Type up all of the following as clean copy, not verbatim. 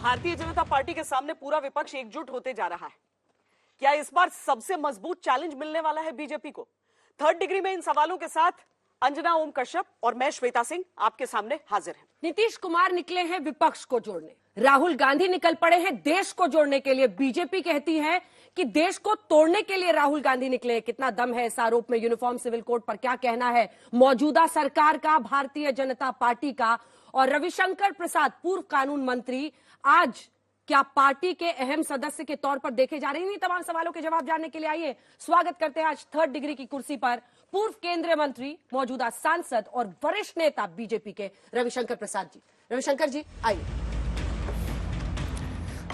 Bharatiya Janata party के सामने पूरा विपक्ष एकजुट होते जा रहा है। क्या इस बार सबसे मजबूत चैलेंज मिलने वाला है बीजेपी को? थर्ड डिग्री में इन सवालों के साथ अंजना ओम कश्यप और मैं श्वेता सिंह आपके सामने हाजिर हैं। नीतीश कुमार निकले हैं विपक्ष को जोड़ने, राहुल गांधी निकल पड़े हैं देश को जोड़ने के लिए। बीजेपी कहती है कि देश को तोड़ने के लिए राहुल गांधी निकले हैं। कितना दम है इस आरोप में? यूनिफॉर्म सिविल कोड पर क्या कहना है मौजूदा सरकार का, भारतीय जनता पार्टी का? और रविशंकर प्रसाद, पूर्व कानून मंत्री, आज क्या पार्टी के अहम सदस्य के तौर पर देखे जा रहे हैं? तमाम सवालों के जवाब जानने के लिए आइए स्वागत करते हैं आज थर्ड डिग्री की कुर्सी पर पूर्व केंद्रीय मंत्री, मौजूदा सांसद और वरिष्ठ नेता बीजेपी के रविशंकर प्रसाद जी। रविशंकर जी आइए।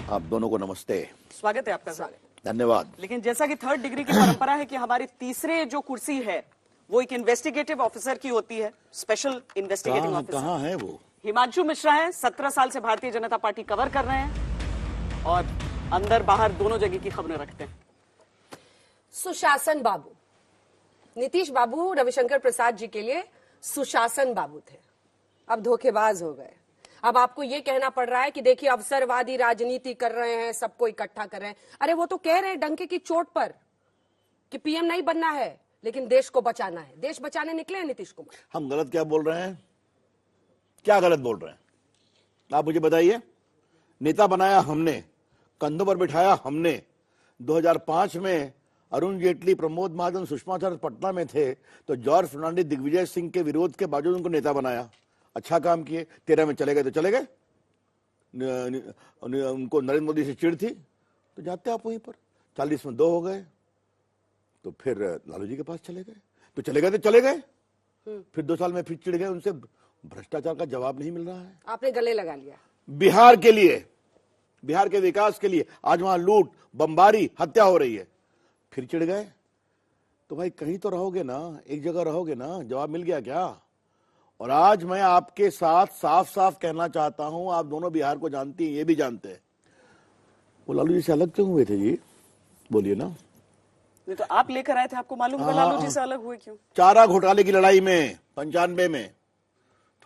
आप दोनों को नमस्ते, स्वागत है आपका। स्वागत, धन्यवाद। लेकिन जैसा कि थर्ड डिग्री की परंपरा है कि हमारी तीसरे जो कुर्सी है वो एक इन्वेस्टिगेटिव ऑफिसर की होती है, स्पेशल इन्वेस्टिगेटिव ऑफिसर। कहाँ है वो? हिमांशु मिश्रा है, 17 साल से भारतीय जनता पार्टी कवर कर रहे हैं और अंदर बाहर दोनों जगह की खबरें रखते हैं। सुशासन बाबू, नीतीश बाबू रविशंकर प्रसाद जी के लिए सुशासन बाबू थे, अब धोखेबाज हो गए। अब आपको यह कहना पड़ रहा है कि देखिए अवसरवादी राजनीति कर रहे हैं, सबको इकट्ठा कर रहे हैं। अरे वो तो कह रहे हैं डंके की चोट पर कि पीएम नहीं बनना है लेकिन देश को बचाना है। देश बचाने निकले हैं नीतीश कुमार। हम गलत क्या बोल रहे हैं? क्या गलत बोल रहे हैं आप मुझे बताइए। नेता बनाया हमने, कंधों पर बिठाया हमने। 2005 में अरुण जेटली, प्रमोद महाजन, सुषमा स्वराज पटना में थे तो जॉर्ज फर्नांडिस, दिग्विजय सिंह के विरोध के बावजूद उनको नेता बनाया। अच्छा काम किए। 13 में चले गए तो चले गए, उनको नरेंद्र मोदी से चिढ़ थी तो जाते आप वहीं पर। 40 में 2 हो गए तो फिर लालू जी के पास चले गए तो चले गए तो चले गए। फिर 2 साल में फिर चिढ़ गए, उनसे भ्रष्टाचार का जवाब नहीं मिल रहा है। आपने गले लगा लिया बिहार के लिए, बिहार के विकास के लिए। आज वहां लूट, बमबारी, हत्या हो रही है, फिर चिढ़ गए। तो भाई कहीं तो रहोगे ना, एक जगह रहोगे ना। जवाब मिल गया क्या? और आज मैं आपके साथ साफ साफ कहना चाहता हूं, आप दोनों बिहार को जानती हैं, ये भी जानते हैं, वो लालू जी से अलग क्यों हुए थे जी? बोलिए ना। नहीं तो आप लेकर आए थे, आपको मालूम होगा लालू जी से अलग हुए क्यों? चारा घोटाले की लड़ाई में 95 में,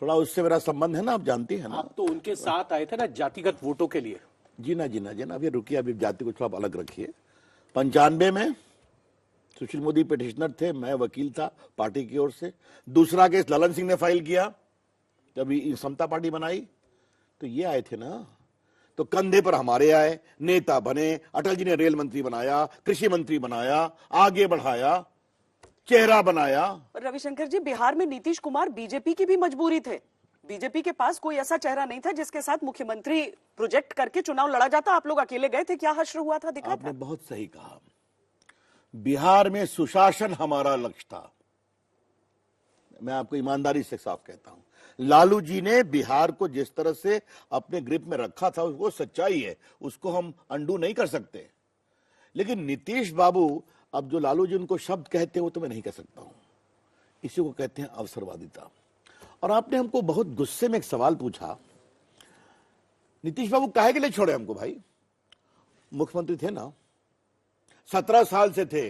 थोड़ा उससे मेरा संबंध है ना, आप जानती है ना। आप तो उनके साथ आए थे ना जातिगत वोटों के लिए। जीना जीना जीना, अभी रुकिए, अभी जाति को थोड़ा अलग रखिए। 95 में सुशील मोदी पिटिशनर थे, मैं वकील था पार्टी की ओर से। दूसरा केस ललन सिंह ने फाइल किया, जब समता पार्टी बनाई तो ये आए थे ना। तो कंधे पर हमारे आए, नेता बने, अटल जी ने रेल मंत्री बनाया, कृषि मंत्री बनाया, आगे बढ़ाया, चेहरा बनाया। रविशंकर जी, बिहार में नीतीश कुमार बीजेपी की भी मजबूरी थे। बीजेपी के पास कोई ऐसा चेहरा नहीं था जिसके साथ मुख्यमंत्री प्रोजेक्ट करके चुनाव लड़ा जाता। आप लोग अकेले गए थे, क्या हश्र हुआ था? दिखा आपने बहुत सही कहा। बिहार में सुशासन हमारा लक्ष्य था। मैं आपको ईमानदारी से साफ कहता हूं, लालू जी ने बिहार को जिस तरह से अपने ग्रिप में रखा था वो सच्चाई है, उसको हम अंडू नहीं कर सकते। लेकिन नीतीश बाबू, अब जो लालू जी उनको शब्द कहते हैं वो तो मैं नहीं कह सकता हूं, इसी को कहते हैं अवसरवादिता। और आपने हमको बहुत गुस्से में एक सवाल पूछा, नीतीश बाबू काहे के लिए छोड़े हमको? भाई मुख्यमंत्री थे ना, 17 साल से थे।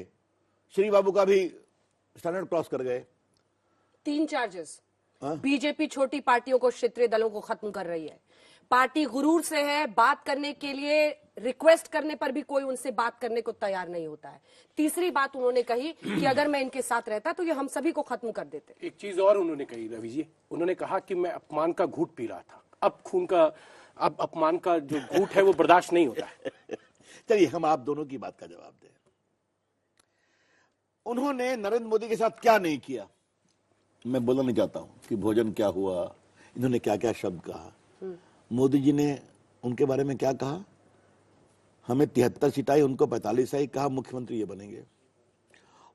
श्री बाबू का भी स्टैंडर्ड क्रॉस कर गए। 3 चार्जेस। बीजेपी छोटी पार्टियों को, क्षेत्रीय दलों को खत्म कर रही है। पार्टी गुरूर से है, बात करने के लिए रिक्वेस्ट करने पर भी कोई उनसे बात करने को तैयार नहीं होता है। तीसरी बात उन्होंने कही कि अगर मैं इनके साथ रहता तो ये हम सभी को खत्म कर देते। एक चीज और उन्होंने कही रवि जी, उन्होंने कहा कि मैं अपमान का घूंट पी रहा था, अब अपमान का जो घूंट है वो बर्दाश्त नहीं होता है। चलिए हम आप दोनों की बात का जवाब दें। उन्होंने नरेंद्र मोदी के साथ क्या नहीं किया? मैं बोलना नहीं चाहता हूं कि भोजन क्या हुआ, इन्होंने क्या क्या शब्द कहा। मोदी जी ने उनके बारे में क्या कहा? हमें 73 सीट आई, उनको 45 आई, कहा मुख्यमंत्री ये बनेंगे।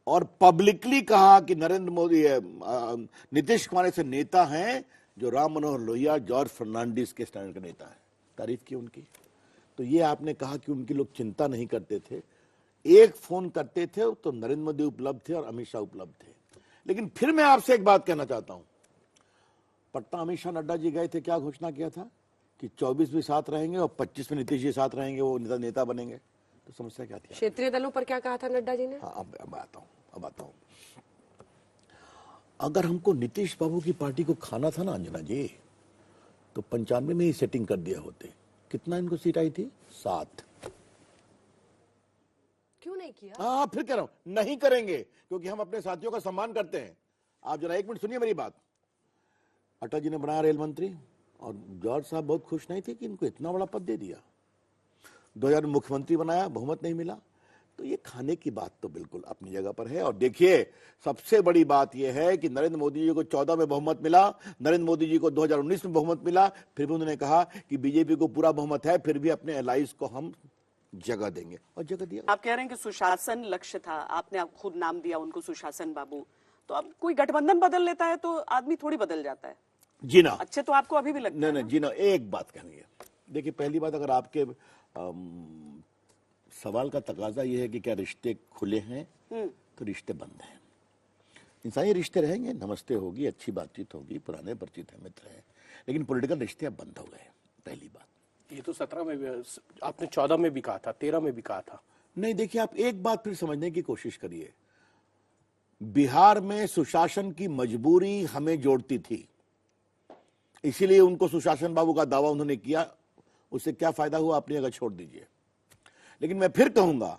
और पब्लिकली कहा कि नरेंद्र मोदी, नीतीश कुमार ऐसे नेता हैं जो राम मनोहर लोहिया, जॉर्ज फर्नांडिस के स्टैंडर्ड का नेता है। तारीफ की उनकी। तो ये आपने कहा कि उनकी लोग चिंता नहीं करते थे, एक फोन करते थे तो नरेंद्र मोदी उपलब्ध थे और अमित शाह उपलब्ध थे। लेकिन फिर मैं आपसे एक बात कहना चाहता हूं, पटना अमित शाह, नड्डा जी गए थे, क्या घोषणा किया था कि 24 भी साथ रहेंगे और 25 में नीतीश जी साथ रहेंगे, वो नेता बनेंगे। तो समस्या क्या थी? क्षेत्रीय दलों पर क्या कहा था नड्डा जी ने? हाँ, अब आता हूं। अगर हमको नीतीश बाबू की पार्टी को खाना था ना अंजना जी, तो 95 में ही सेटिंग कर दिया होते कितना इनको सीट आई थी? 7। क्यों नहीं किया? हाँ, फिर कह रहा हूं नहीं करेंगे, क्योंकि हम अपने साथियों का सम्मान करते हैं। आप जरा 1 मिनट सुनिए मेरी बात। अटल जी ने बनाया रेल मंत्री, और जॉर्ज साहब बहुत खुश नहीं थे कि इनको इतना बड़ा पद दे दिया। 2000 में मुख्यमंत्री बनाया, बहुमत नहीं मिला। तो ये खाने की बात तो बिल्कुल अपनी जगह पर है। और देखिए, सबसे बड़ी बात यह है कि नरेंद्र मोदी जी को 14 में बहुमत मिला, नरेंद्र मोदी जी को 2019 में बहुमत मिला, फिर भी उन्होंने कहा कि बीजेपी को पूरा बहुमत है, फिर भी अपने एलाइज को हम जगह देंगे, और जगह दिया। आप कह रहे हैं कि सुशासन लक्ष्य था, आपने आप खुद नाम दिया उनको सुशासन बाबू। तो अब कोई गठबंधन बदल लेता है तो आदमी थोड़ी बदल जाता है। जी ना, अच्छे तो आपको अभी भी लगता नहीं है नहीं ना? जी ना, एक बात कहनी है। देखिए, पहली बात, अगर आपके सवाल का तकाजा यह है कि क्या रिश्ते खुले हैं, तो रिश्ते बंद हैं। इंसानी रिश्ते रहेंगे, नमस्ते होगी, अच्छी बातचीत होगी, पुराने परिचित हैं, मित्र हैं, लेकिन पॉलिटिकल रिश्ते अब बंद हो गए। पहली बात ये तो 17 में भी, आपने 14 में भी कहा था, 13 में भी कहा था। नहीं, देखिए, आप एक बात फिर समझने की कोशिश करिए। बिहार में सुशासन की मजबूरी हमें जोड़ती थी, इसीलिए उनको सुशासन बाबू का दावा उन्होंने किया। उससे क्या फायदा हुआ अपनी जगह छोड़ दीजिए। लेकिन मैं फिर कहूंगा,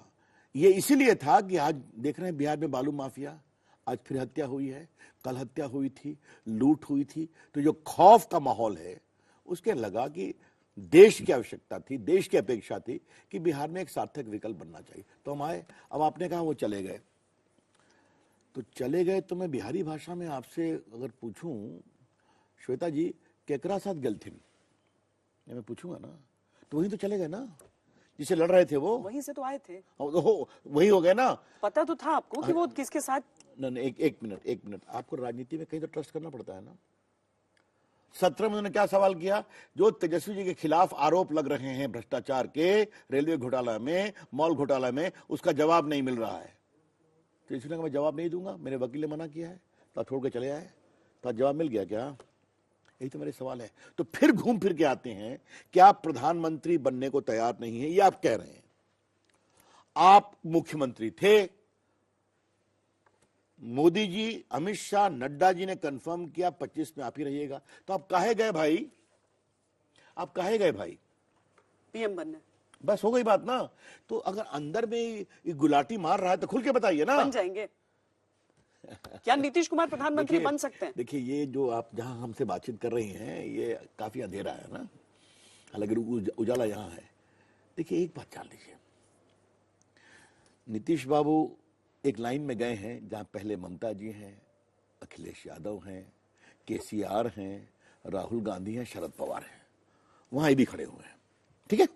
यह इसीलिए था कि आज देख रहे हैं बिहार में बालू माफिया, आज फिर हत्या हुई है, कल हत्या हुई थी, लूट हुई थी। तो जो खौफ का माहौल है, उसके लगा कि देश की आवश्यकता थी, देश की अपेक्षा थी कि बिहार में एक सार्थक विकल्प बनना चाहिए। तो हम आए। अब आपने कहा वो चले गए, तो चले गए। तो मैं बिहारी भाषा में आपसे अगर पूछूं, श्वेता जी केकरा साथ गलथिन, मैं पूछूंगा ना, तो वही तो चले गए ना जिसे लड़ रहे थे वो। वहीं से तो आए थे, वही हो गए ना। पता तो था आपको कि वो किसके साथ। नहीं, एक मिनट, आपको राजनीति में कहीं तो ट्रस्ट करना पड़ता है ना। 17 में उन्होंने क्या सवाल किया? जो तेजस्वी जी के खिलाफ आरोप लग रहे हैं भ्रष्टाचार के, रेलवे घोटाला में, मॉल घोटाला में, उसका जवाब नहीं मिल रहा है। तेजस्वी ने कहा मैं जवाब नहीं दूंगा, मेरे वकील ने मना किया है, तो छोड़ के चले आए। तो जवाब मिल गया क्या? यही तो मेरे सवाल है। तो फिर घूम फिर के आते हैं कि आप प्रधानमंत्री बनने को तैयार नहीं है, ये आप कह रहे हैं। आप मुख्यमंत्री थे, मोदी जी, अमित शाह, नड्डा जी ने कंफर्म किया 25 में आप ही रहिएगा। तो आप काहे गए भाई? आप काहे गए भाई? पीएम बनने। बस हो गई बात ना। तो अगर अंदर में ये गुलाटी मार रहा है तो खुल के बताइए ना। बन जाएंगे क्या नीतीश कुमार प्रधानमंत्री बन सकते हैं? देखिए, ये जो आप जहां हमसे बातचीत कर रही हैं, ये काफी अंधेरा है ना, हालांकि उजाला यहां है। देखिए, एक बात जान लीजिए, नीतीश बाबू एक लाइन में गए हैं जहां पहले ममता जी हैं, अखिलेश यादव हैं, केसीआर हैं, राहुल गांधी हैं, शरद पवार हैं, वहां ये भी खड़े हुए हैं। ठीक है।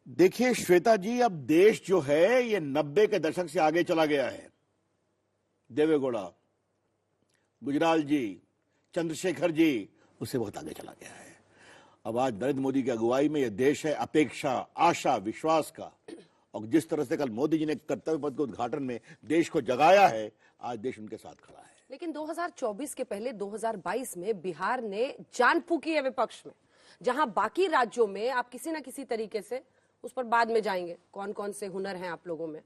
देखिए श्वेता जी, अब देश जो है ये 90 के दशक से आगे चला गया है। देवेगौड़ा, गुजराल जी, चंद्रशेखर जी, उससे बहुत आगे चला गया है। अब आज नरेंद्र मोदी की अगुवाई में यह देश है अपेक्षा, आशा, विश्वास का। और जिस तरह से कल मोदी जी ने कर्तव्य पथ के उद्घाटन में देश को जगाया है, आज देश उनके साथ खड़ा है। लेकिन 2024 के पहले 2022 में बिहार ने जान फूकी है विपक्ष में, जहां बाकी राज्यों में आप किसी ना किसी तरीके से, उस पर बाद में जाएंगे कौन कौन से हुनर हैं आप लोगों में,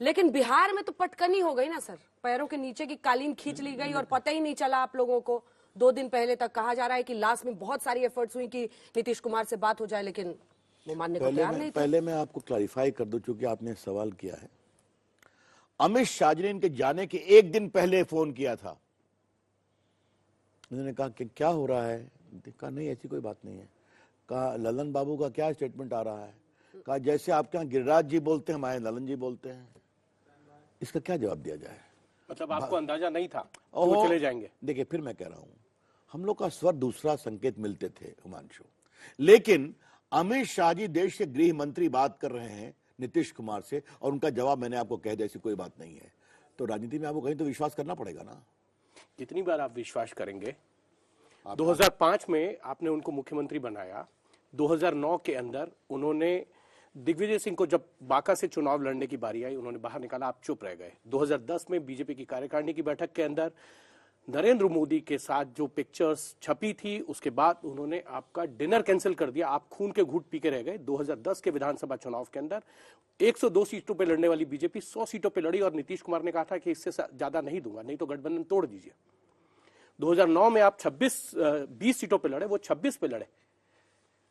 लेकिन बिहार में तो पटकनी हो गई ना सर। पैरों के नीचे की कालीन खींच ली गई और पता ही नहीं चला आप लोगों को। 2 दिन पहले तक कहा जा रहा है कि लास्ट में बहुत सारी एफर्ट्स हुई कि नीतीश कुमार से बात हो जाए, लेकिन वो मानने को तैयार नहीं थे। पहले मैं आपको क्लैरिफाई कर दूं, चूंकि आपने सवाल किया है। अमित शाह जी ने इनके जाने के 1 दिन पहले फोन किया था। उन्होंने कहा कि क्या हो रहा है? कहा नहीं, ऐसी कोई बात नहीं है। कहा ललन बाबू का क्या स्टेटमेंट आ रहा है? कहा जैसे आपके यहाँ गिरिराज जी बोलते हैं, हमारे ललन जी बोलते हैं। इसका क्या जवाब दिया जाए? मतलब आपको अंदाजा नहीं था कि वो चले जाएंगे? देखिए, फिर मैं कह रहा हूं, हम लोग का स्वर दूसरा संकेत मिलते थे हिमांशु, लेकिन अमित शाह जी देश के गृह मंत्री बात कर रहे हैं नीतीश कुमार से, और उनका जवाब मैंने आपको कह दिया, ऐसी कोई बात नहीं है। तो राजनीति में आपको कहीं तो विश्वास करना पड़ेगा ना। कितनी बार आप विश्वास करेंगे? 2005 में आपने उनको मुख्यमंत्री बनाया। 2009 के अंदर उन्होंने दिग्विजय सिंह को, जब बांका से चुनाव लड़ने की बारी आई, उन्होंने बाहर निकाला, आप चुप रह गए। 2010 में बीजेपी की कार्यकारिणी की बैठक के अंदर नरेंद्र मोदी के साथ जो पिक्चर्स छपी थी, उसके बाद उन्होंने आपका डिनर कैंसिल कर दिया। आप खून के घूंट पी के रह गए। 2010 के विधानसभा चुनाव के अंदर 102 सीटों पे लड़ने वाली बीजेपी 100 सीटों पे लड़ी, और नीतीश कुमार ने कहा था कि इससे ज्यादा नहीं दूंगा, नहीं तो गठबंधन तोड़ दीजिए। 2009 में आप 20 सीटों पे लड़े, वो 26 पे लड़े।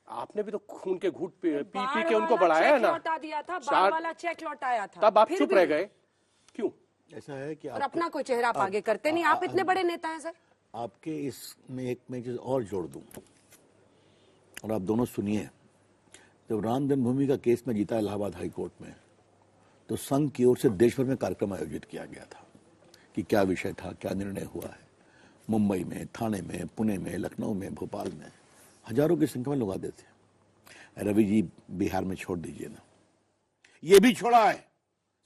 आपने भी तो खून के घूंट पी पी बाढ़ के उनको वाला बढ़ाया है चेक ना, लौटा दिया था, बाढ़ चार- वाला चेक लौटाया था, तब आप फिर चुप भी- रह गए क्यों? ऐसा है कि और अपना कोई चेहरा आप आगे करते नहीं, आप इतने बड़े नेता हैं सर। आपके इसमें एक मैं चीज और जोड़ दूं और आप दोनों सुनिए। जब राम जन्मभूमि का केस में जीता इलाहाबाद हाई कोर्ट में, तो संघ की ओर से देश भर में कार्यक्रम आयोजित किया गया था कि क्या विषय था, क्या निर्णय हुआ है। मुंबई में, थाने में, पुणे में, लखनऊ में, भोपाल में हजारों की संख्या में लोग आते थे। रवि जी बिहार में छोड़ दीजिए ना, ये भी छोड़ा है,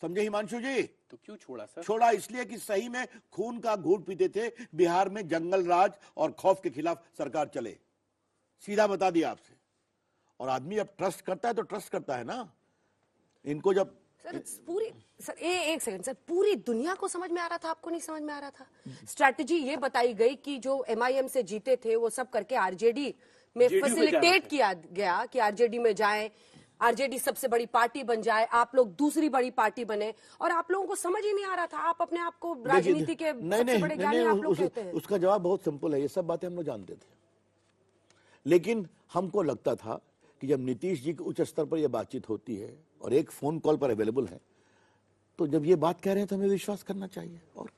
समझे हिमांशु जी? तो क्यों छोड़ा सर? छोड़ा इसलिए कि सही में खून का घूंट पीते थे। बिहार में जंगल राज और खौफ के खिलाफ सरकार चले, सीधा बता दिया आपसे। और आदमी जब ट्रस्ट करता है तो ट्रस्ट करता है ना। इनको जब सर पूरी सर एक सेकंड सर, पूरी दुनिया को समझ में आ रहा था, आपको नहीं समझ में आ रहा था? स्ट्रैटेजी ये बताई गई कि जो एमआईएम से जीते थे वो सब करके आरजेडी में JDU में फैसिलिटेट जाना किया गया कि आरजेडी में जाएं, आरजेडी सबसे बड़ी पार्टी बन जाए, आप लोग दूसरी बड़ी पार्टी बने, और आप लोगों को समझ ही नहीं आ रहा था। आप अपने आप को राजनीति के सबसे बड़े ज्ञानी आप लोग कहते हैं। उसका जवाब बहुत सिंपल है, ये सब बातें हम लोग जानते थे। लेकिन हमको लगता था कि जब नीतीश जी के उच्च स्तर पर यह बातचीत होती है और एक फोन कॉल पर अवेलेबल है, तो जब ये बात कह रहे हैं तो हमें विश्वास करना चाहिए। और क्या?